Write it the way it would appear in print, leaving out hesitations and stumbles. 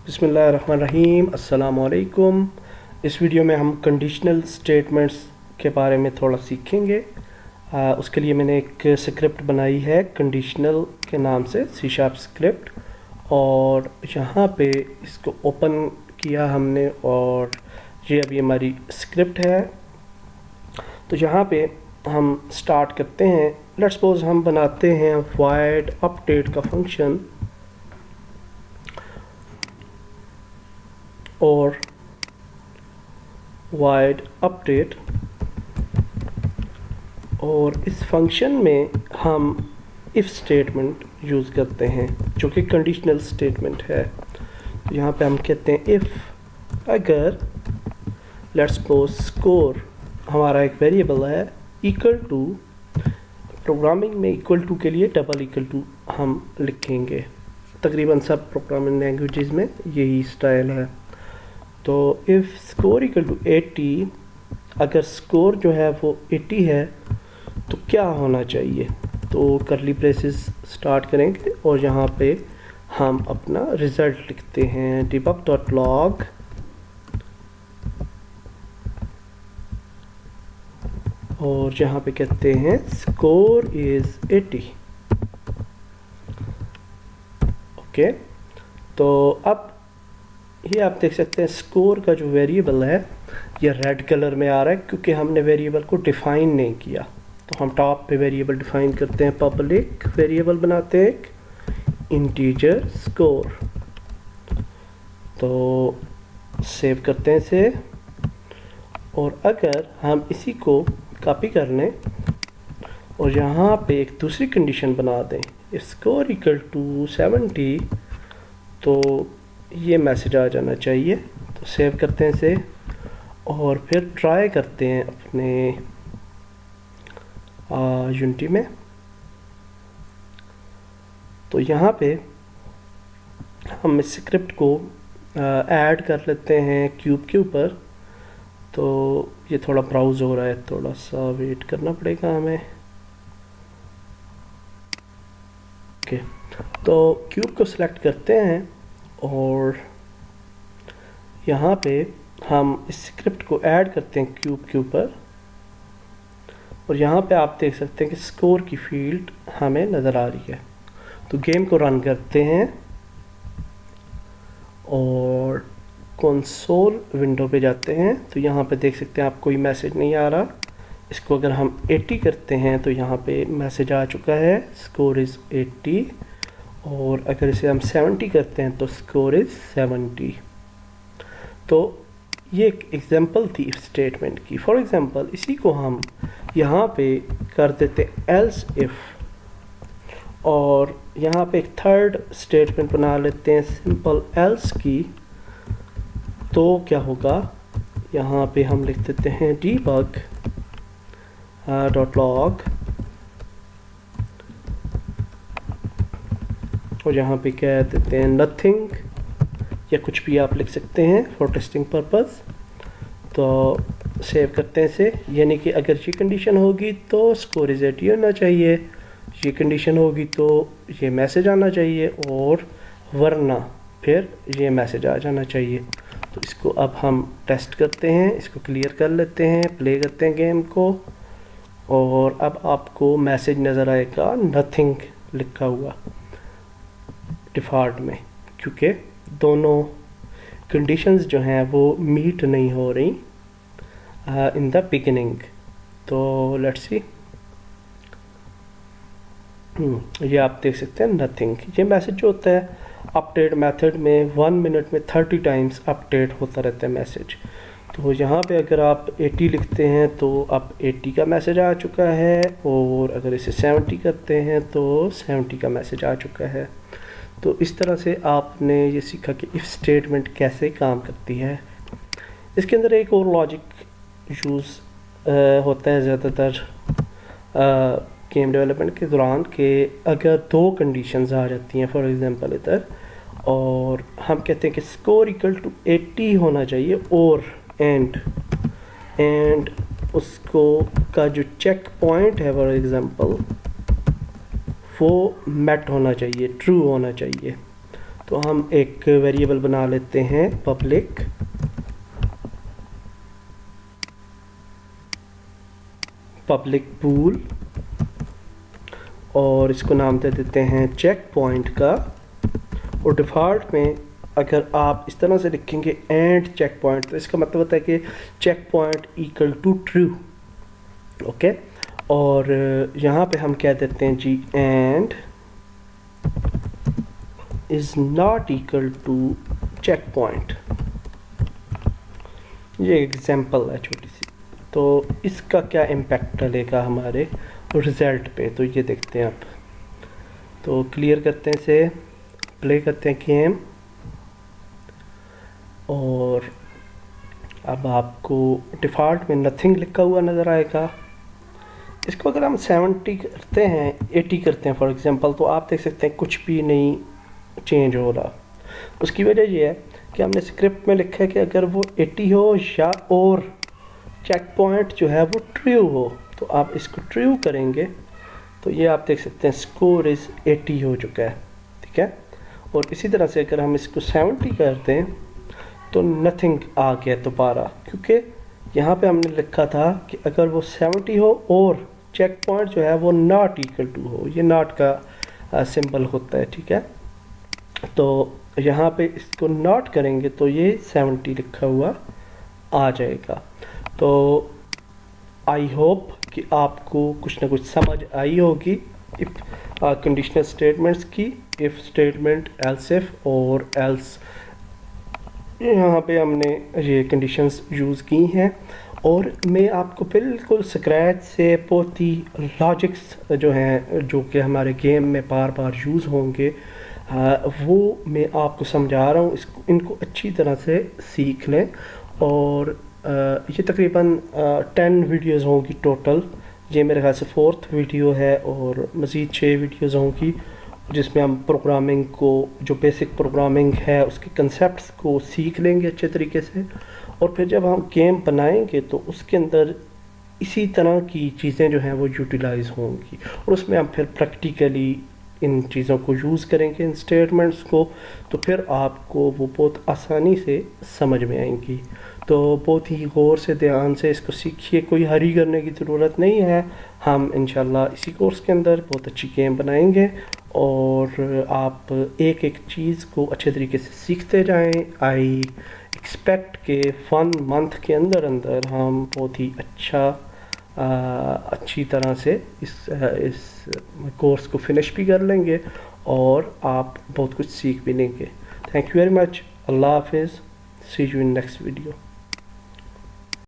बिस्मिल्लाहिर्रहमानिर्रहीम। अस्सलामुअलैकुम। इस वीडियो में हम कंडीशनल स्टेटमेंट्स के बारे में थोड़ा सीखेंगे। उसके लिए मैंने एक स्क्रिप्ट बनाई है कंडीशनल के नाम से, सी शार्प स्क्रिप्ट, और यहाँ पे इसको ओपन किया हमने और ये अभी हमारी स्क्रिप्ट है। तो यहाँ पे हम स्टार्ट करते हैं। लेट्स सपोज हम बनाते हैं वॉइड अपडेट का फंक्शन और void अपडेट, और इस फंक्शन में हम इफ़ स्टेटमेंट यूज़ करते हैं जो कि कंडीशनल स्टेटमेंट है। तो यहाँ पे हम कहते हैं इफ़ अगर लेट्स सपोज स्कोर हमारा एक वेरिएबल है इक्वल टू, प्रोग्रामिंग में इक्वल टू के लिए डबल इक्वल टू हम लिखेंगे। तकरीबन सब प्रोग्रामिंग लैंग्वेजेस में यही स्टाइल है। तो इफ़ स्कोर इक्वल टू 80, अगर स्कोर जो है वो 80 है तो क्या होना चाहिए। तो करली ब्रेसेस स्टार्ट करेंगे और यहाँ पे हम अपना रिज़ल्ट लिखते हैं debug.log और यहाँ पे कहते हैं स्कोर इज़ 80। ओके, तो अब ये आप देख सकते हैं स्कोर का जो वेरिएबल है ये रेड कलर में आ रहा है क्योंकि हमने वेरिएबल को डिफ़ाइन नहीं किया। तो हम टॉप पे वेरिएबल डिफ़ाइन करते हैं, पब्लिक वेरिएबल बनाते हैं एक इंटीजर स्कोर। तो सेव करते हैं इसे, और अगर हम इसी को कॉपी कर लें और यहाँ पे एक दूसरी कंडीशन बना दें स्कोर इक्वल टू 70, तो ये मैसेज आ जाना चाहिए। तो सेव करते हैं इसे और फिर ट्राई करते हैं अपने यूनिटी में। तो यहाँ पे हम इस स्क्रिप्ट को ऐड कर लेते हैं क्यूब के ऊपर। तो ये थोड़ा ब्राउज हो रहा है, थोड़ा सा वेट करना पड़ेगा हमें। ओके, तो क्यूब को सिलेक्ट करते हैं और यहाँ पे हम इस स्क्रिप्ट को ऐड करते हैं क्यूब के ऊपर, और यहाँ पे आप देख सकते हैं कि स्कोर की फील्ड हमें नज़र आ रही है। तो गेम को रन करते हैं और कंसोल विंडो पे जाते हैं। तो यहाँ पे देख सकते हैं आप कोई मैसेज नहीं आ रहा। इसको अगर हम 80 करते हैं तो यहाँ पे मैसेज आ चुका है स्कोर इज़ 80, और अगर इसे हम 70 करते हैं तो स्कोर इज़ 70। तो ये एक एग्जांपल थी इफ स्टेटमेंट की। फॉर एग्जांपल इसी को हम यहाँ पे कर देते एल्स इफ़, और यहाँ पे एक थर्ड स्टेटमेंट बना लेते हैं सिंपल एल्स की। तो क्या होगा, यहाँ पे हम लिख देते हैं debug.log और यहाँ पे कह देते हैं नथिंग, या कुछ भी आप लिख सकते हैं फॉर टेस्टिंग पर्पस। तो सेव करते हैं इसे, यानी कि अगर ये कंडीशन होगी तो स्कोर इज़ 80 होना चाहिए, ये कंडीशन होगी तो ये मैसेज आना चाहिए, और वरना फिर ये मैसेज आ जाना चाहिए। तो इसको अब हम टेस्ट करते हैं, इसको क्लियर कर लेते हैं, प्ले करते हैं गेम को, और अब आपको मैसेज नज़र आएगा नथिंग लिखा हुआ डिफ़ॉल्ट में, क्योंकि दोनों कंडीशंस जो हैं वो मीट नहीं हो रही इन द बिगिनिंग। तो लेट्स सी, ये आप देख सकते हैं नथिंग। ये मैसेज जो होता है अपडेट मेथड में 1 मिनट में 30 टाइम्स अपडेट होता रहता है मैसेज। तो यहाँ पे अगर आप 80 लिखते हैं तो अब 80 का मैसेज आ चुका है, और अगर इसे 70 करते हैं तो 70 का मैसेज आ चुका है। तो इस तरह से आपने ये सीखा कि इफ़ स्टेटमेंट कैसे काम करती है। इसके अंदर एक और लॉजिक यूज़ होता है ज़्यादातर गेम डेवलपमेंट के दौरान, कि अगर दो कंडीशंस आ जाती हैं फॉर एग्जांपल इधर, और हम कहते हैं कि स्कोर इक्वल टू 80 होना चाहिए, और एंड उसको का जो चेक पॉइंट है फॉर एग्जांपल वो मेट होना चाहिए, ट्रू होना चाहिए। तो हम एक वेरिएबल बना लेते हैं पब्लिक पूल, और इसको नाम दे देते हैं चेक पॉइंट का। और डिफ़ॉल्ट में अगर आप इस तरह से लिखेंगे एंड चेक पॉइंट, तो इसका मतलब होता है कि check point equal to true. Okay, और यहाँ पे हम कह देते हैं G and is not equal to check point. ये एग्जांपल है छोटी सी, तो इसका क्या इम्पैक्ट डलेगा हमारे रिज़ल्ट पे, तो ये देखते हैं आप। तो क्लियर करते हैं इसे, प्ले करते हैं गेम, और अब आपको डिफ़ॉल्ट में नथिंग लिखा हुआ नज़र आएगा। इसको अगर हम 70 करते हैं, 80 करते हैं फॉर एग्जांपल, तो आप देख सकते हैं कुछ भी नहीं चेंज हो रहा। उसकी वजह ये है कि हमने स्क्रिप्ट में लिखा है कि अगर वो 80 हो या और चेक पॉइंट जो है वो ट्रू हो, तो आप इसको ट्रू करेंगे तो ये आप देख सकते हैं स्कोर इज़ 80 हो चुका है। ठीक है, और इसी तरह से अगर हम इसको 70 करते हैं तो नथिंग आ गया दोबारा, क्योंकि यहाँ पे हमने लिखा था कि अगर वो 70 हो और चेक पॉइंट जो है वो नॉट इक्वल टू हो, ये नॉट का सिंबल होता है। ठीक है, तो यहाँ पे इसको नॉट करेंगे तो ये 70 लिखा हुआ आ जाएगा। तो आई होप कि आपको कुछ ना कुछ समझ आई होगी इफ़ कंडीशनल स्टेटमेंट्स की, इफ़ स्टेटमेंट, एल्स इफ और एल्स, यहाँ पे हमने ये कंडीशंस यूज़ की हैं। और मैं आपको बिल्कुल स्क्रैच से बहुत ही लॉजिक्स जो हैं, जो कि हमारे गेम में बार बार यूज़ होंगे, वो मैं आपको समझा रहा हूँ। इसको इनको अच्छी तरह से सीख लें। और ये तकरीबन 10 वीडियोज़ होंगी टोटल। ये मेरे ख्याल से 4th वीडियो है, और मज़ीद 6 वीडियोज़ होंगी जिसमें हम प्रोग्रामिंग को, जो बेसिक प्रोग्रामिंग है उसके कंसेप्ट्स को सीख लेंगे अच्छे तरीके से। और फिर जब हम गेम बनाएंगे तो उसके अंदर इसी तरह की चीज़ें जो हैं वो यूटिलाइज़ होंगी, और उसमें हम फिर प्रैक्टिकली इन चीज़ों को यूज़ करेंगे, इन स्टेटमेंट्स को, तो फिर आपको वो बहुत आसानी से समझ में आएंगी। तो बहुत ही गौर से, ध्यान से इसको सीखिए, कोई हरी करने की ज़रूरत नहीं है। हम इंशाल्लाह इसी कोर्स के अंदर बहुत अच्छी गेम बनाएंगे, और आप एक एक चीज़ को अच्छे तरीके से सीखते जाएं। आई एक्सपेक्ट के 1 मंथ के अंदर अंदर हम बहुत ही अच्छी तरह से इस कोर्स को फिनिश भी कर लेंगे, और आप बहुत कुछ सीख भी लेंगे। Thank you very much. अल्लाह हाफिज़। See you in next video.